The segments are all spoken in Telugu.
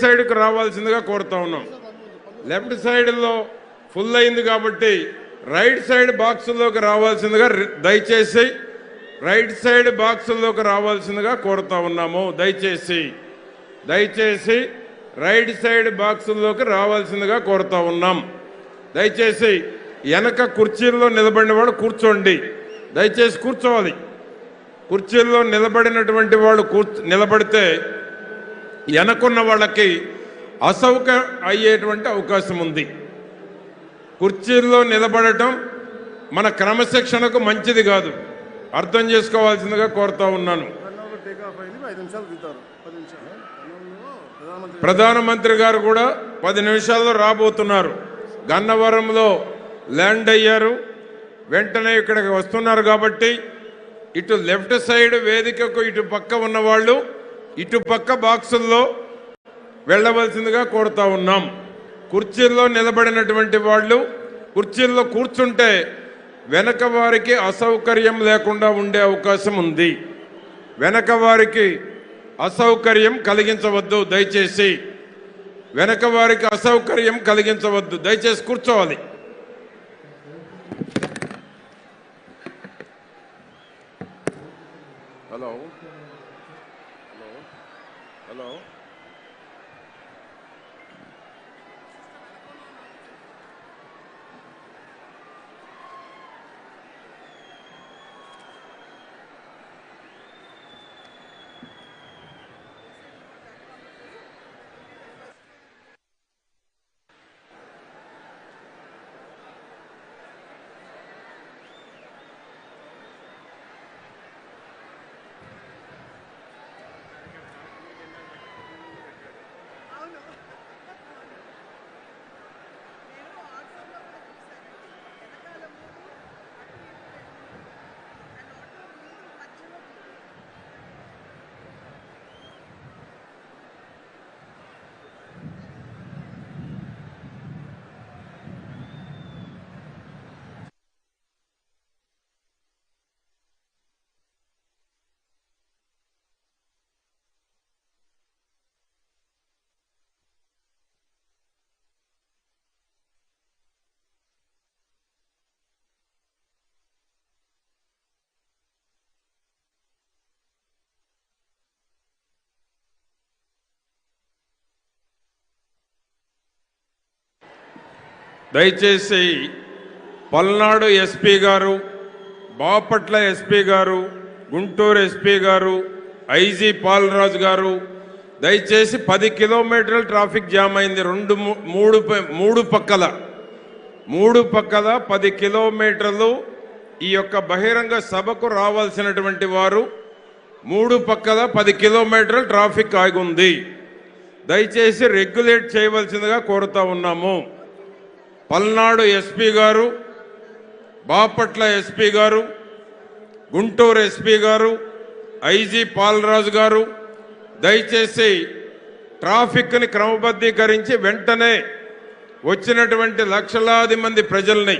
సైడ్కు రావాల్సిందిగా కోరుతా ఉన్నాం. లెఫ్ట్ సైడ్లో ఫుల్ అయింది కాబట్టి రైట్ సైడ్ బాక్సుల్లోకి రావాల్సిందిగా దయచేసి రైట్ సైడ్ బాక్సుల్లోకి రావాల్సిందిగా కోరుతా ఉన్నాము. దయచేసి రైట్ సైడ్ బాక్సుల్లోకి రావాల్సిందిగా కోరుతా ఉన్నాం. దయచేసి వెనక కుర్చీల్లో నిలబడిన వాళ్ళు కూర్చోండి. దయచేసి కూర్చోవాలి. కుర్చీల్లో నిలబడినటువంటి వాళ్ళు నిలబడితే వెనకున్న వాళ్ళకి అసౌకర్యం అయ్యేటువంటి అవకాశం ఉంది. కుర్చీల్లో నిలబడటం మన క్రమశిక్షణకు మంచిది కాదు. అర్థం చేసుకోవాల్సిందిగా కోరుతా ఉన్నాను. ప్రధానమంత్రి గారు కూడా 10 నిమిషాల్లో రాబోతున్నారు. గన్నవరంలో ల్యాండ్ అయ్యారు. వెంటనే ఇక్కడికి వస్తున్నారు కాబట్టి ఇటు లెఫ్ట్ సైడ్ వేదికకు ఇటు పక్క ఉన్నవాళ్ళు ఇటు పక్క బాక్సుల్లో వెళ్ళవలసిందిగా కోరుతా ఉన్నాం. కుర్చీల్లో నిలబడినటువంటి వాళ్ళు కుర్చీల్లో కూర్చుంటే వెనక వారికి అసౌకర్యం లేకుండా ఉండే అవకాశం ఉంది. వెనక వారికి అసౌకర్యం కలిగించవద్దు. దయచేసి వెనక వారికి అసౌకర్యం కలిగించవద్దు. దయచేసి కూర్చోవాలి. హలో హలో దయచేసి పల్నాడు ఎస్పీ గారు, బాపట్ల ఎస్పీ గారు, గుంటూరు ఎస్పీ గారు, ఐజీ పాలరాజు గారు దయచేసి 10 కిలోమీటర్ల ట్రాఫిక్ జామ్ అయింది. మూడు పక్కల 10 కిలోమీటర్లు ఈ యొక్క బహిరంగ సభకు రావాల్సినటువంటి వారు 3 పక్కల 10 కిలోమీటర్ల ట్రాఫిక్ ఆగి ఉంది. దయచేసి రెగ్యులేట్ చేయవలసిందిగా కోరుతా ఉన్నాము. పల్నాడు ఎస్పీ గారు, బాపట్ల ఎస్పీ గారు, గుంటూరు ఎస్పీ గారు, ఐజీ పాలరాజు గారు దయచేసి ట్రాఫిక్ని క్రమబద్ధీకరించి వెంటనే వచ్చినటువంటి లక్షలాది మంది ప్రజల్ని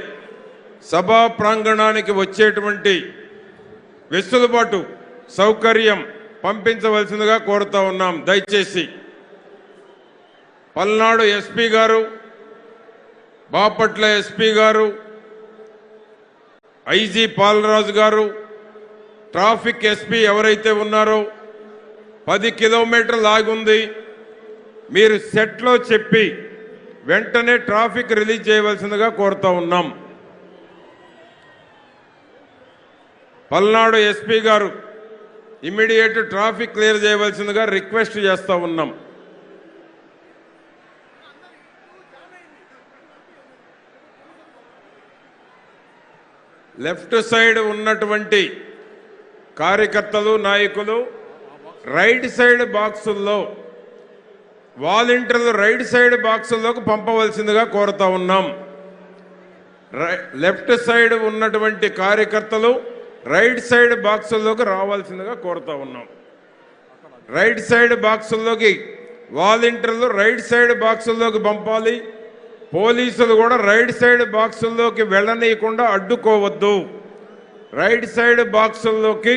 సభా ప్రాంగణానికి వచ్చేటువంటి వెసులుబాటు సౌకర్యం పంపించవలసిందిగా కోరుతా ఉన్నాం. దయచేసి పల్నాడు ఎస్పీ గారు, బాపట్ల ఎస్పీ గారు, ఐజీ పాలరాజు గారు, ట్రాఫిక్ ఎస్పీ ఎవరైతే ఉన్నారో 10 కిలోమీటర్లు ఆగుంది. మీరు సెట్లో చెప్పి వెంటనే ట్రాఫిక్ రిలీజ్ చేయవలసిందిగా కోరుతా ఉన్నాం. పల్నాడు ఎస్పీ గారు ఇమ్మీడియట్ ట్రాఫిక్ క్లియర్ చేయవలసిందిగా రిక్వెస్ట్ చేస్తూ ఉన్నాం. లెఫ్ట్ సైడ్ ఉన్నటువంటి కార్యకర్తలు, నాయకులు రైట్ సైడ్ బాక్సుల్లో వాలంటీర్లు రైట్ సైడ్ బాక్సుల్లోకి పంపవలసిందిగా కోరుతా ఉన్నాం. లెఫ్ట్ సైడ్ ఉన్నటువంటి కార్యకర్తలు రైట్ సైడ్ బాక్సుల్లోకి రావాల్సిందిగా కోరుతా ఉన్నాం. రైట్ సైడ్ బాక్సుల్లోకి వాలంటీర్లు రైట్ సైడ్ బాక్సుల్లోకి పంపాలి. పోలీసులు కూడా రైట్ సైడ్ బాక్సుల్లోకి వెళ్ళనీయకుండా అడ్డుకోవద్దు. రైట్ సైడ్ బాక్సుల్లోకి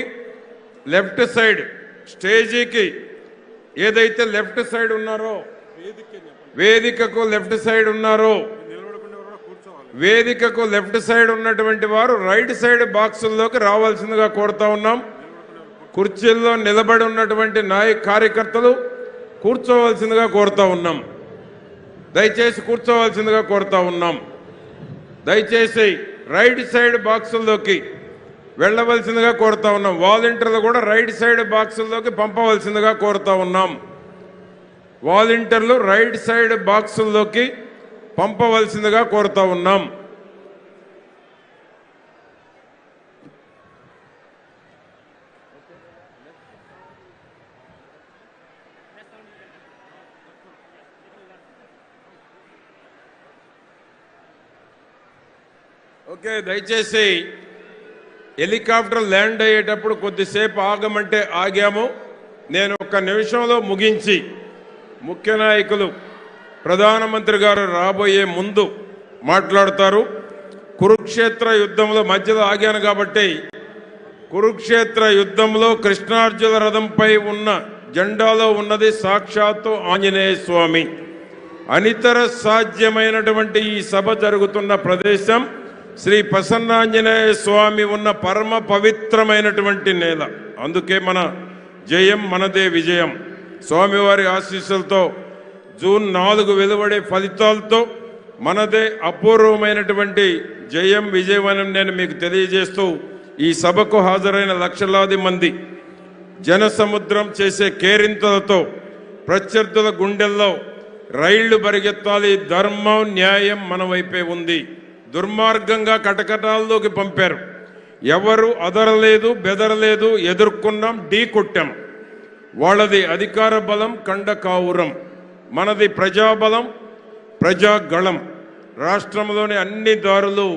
లెఫ్ట్ సైడ్ స్టేజీకి ఏదైతే లెఫ్ట్ సైడ్ ఉన్నారో వేదికకు లెఫ్ట్ సైడ్ ఉన్నారో వేదికకు లెఫ్ట్ సైడ్ ఉన్నటువంటి వారు రైట్ సైడ్ బాక్సుల్లోకి రావాల్సిందిగా కోరుతా ఉన్నాం. కుర్చీల్లో నిలబడి ఉన్నటువంటి కార్యకర్తలు కూర్చోవలసిందిగా కోరుతా ఉన్నాం. దయచేసి కూర్చోవలసిందిగా కోరుతా ఉన్నాం. దయచేసి రైట్ సైడ్ బాక్సుల్లోకి వెళ్ళవలసిందిగా కోరుతా ఉన్నాం. వాలంటీర్లు కూడా రైట్ సైడ్ బాక్సుల్లోకి పంపవలసిందిగా కోరుతా ఉన్నాం. వాలంటీర్లు రైట్ సైడ్ బాక్సుల్లోకి పంపవలసిందిగా కోరుతా ఉన్నాం. ఓకే, దయచేసి హెలికాప్టర్ ల్యాండ్ అయ్యేటప్పుడు కొద్దిసేపు ఆగమంటే ఆగాము. నేను ఒక్క నిమిషంలో ముగించి ముఖ్య నాయకులు ప్రధానమంత్రి గారు రాబోయే ముందు మాట్లాడతారు. కురుక్షేత్ర యుద్ధంలో మధ్యలో ఆగాను కాబట్టి కురుక్షేత్ర యుద్ధంలో కృష్ణార్జున రథంపై ఉన్న జెండాలో ఉన్నది సాక్షాత్తు ఆంజనేయ స్వామి. అనితర సాధ్యమైనటువంటి ఈ సభ జరుగుతున్న ప్రదేశం శ్రీ ప్రసన్నాంజనేయ స్వామి ఉన్న పరమ పవిత్రమైనటువంటి నేల. అందుకే మన జయం మనదే విజయం. స్వామివారి ఆశీస్సులతో జూన్ 4 వెలువడే ఫలితాలతో మనదే అపూర్వమైనటువంటి జయం విజయమని నేను మీకు తెలియజేస్తూ ఈ సభకు హాజరైన లక్షలాది మంది జన సముద్రం చేసే కేరింతలతో ప్రత్యర్థుల గుండెల్లో రైళ్లు పరిగెత్తాలి. ధర్మం న్యాయం మన వైపే ఉంది. దుర్మార్గంగా కటకటాల్లోకి పంపారు. ఎవరు అదరలేదు, బెదరలేదు. ఎదుర్కొన్నాం, ఢీ కొట్టాం. వాళ్ళది అధికార బలం, కండకావురం. మనది ప్రజాబలం, ప్రజాగళం. రాష్ట్రంలోని అన్ని దారులు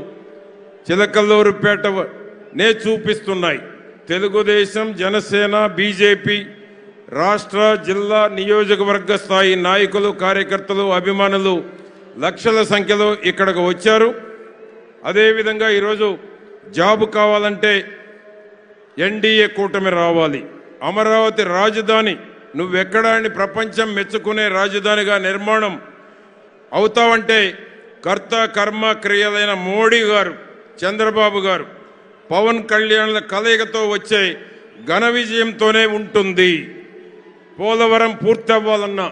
చిలకల్లూరుపేటనే చూపిస్తున్నాయి. తెలుగుదేశం, జనసేన, బీజేపీ రాష్ట్ర, జిల్లా, నియోజకవర్గ స్థాయి నాయకులు, కార్యకర్తలు, అభిమానులు లక్షల సంఖ్యలో ఇక్కడికి వచ్చారు. అదేవిధంగా ఈరోజు జాబు కావాలంటే ఎన్డీఏ కూటమి రావాలి. అమరావతి రాజధాని నువ్వెక్కడా అని ప్రపంచం మెచ్చుకునే రాజధానిగా నిర్మాణం అవుతావంటే కర్త కర్మ క్రియలైన మోడీ గారు, చంద్రబాబు గారు, పవన్ కళ్యాణ్ల కలయికతో వచ్చే ఘన విజయంతోనే ఉంటుంది. పోలవరం పూర్తి అవ్వాలన్నా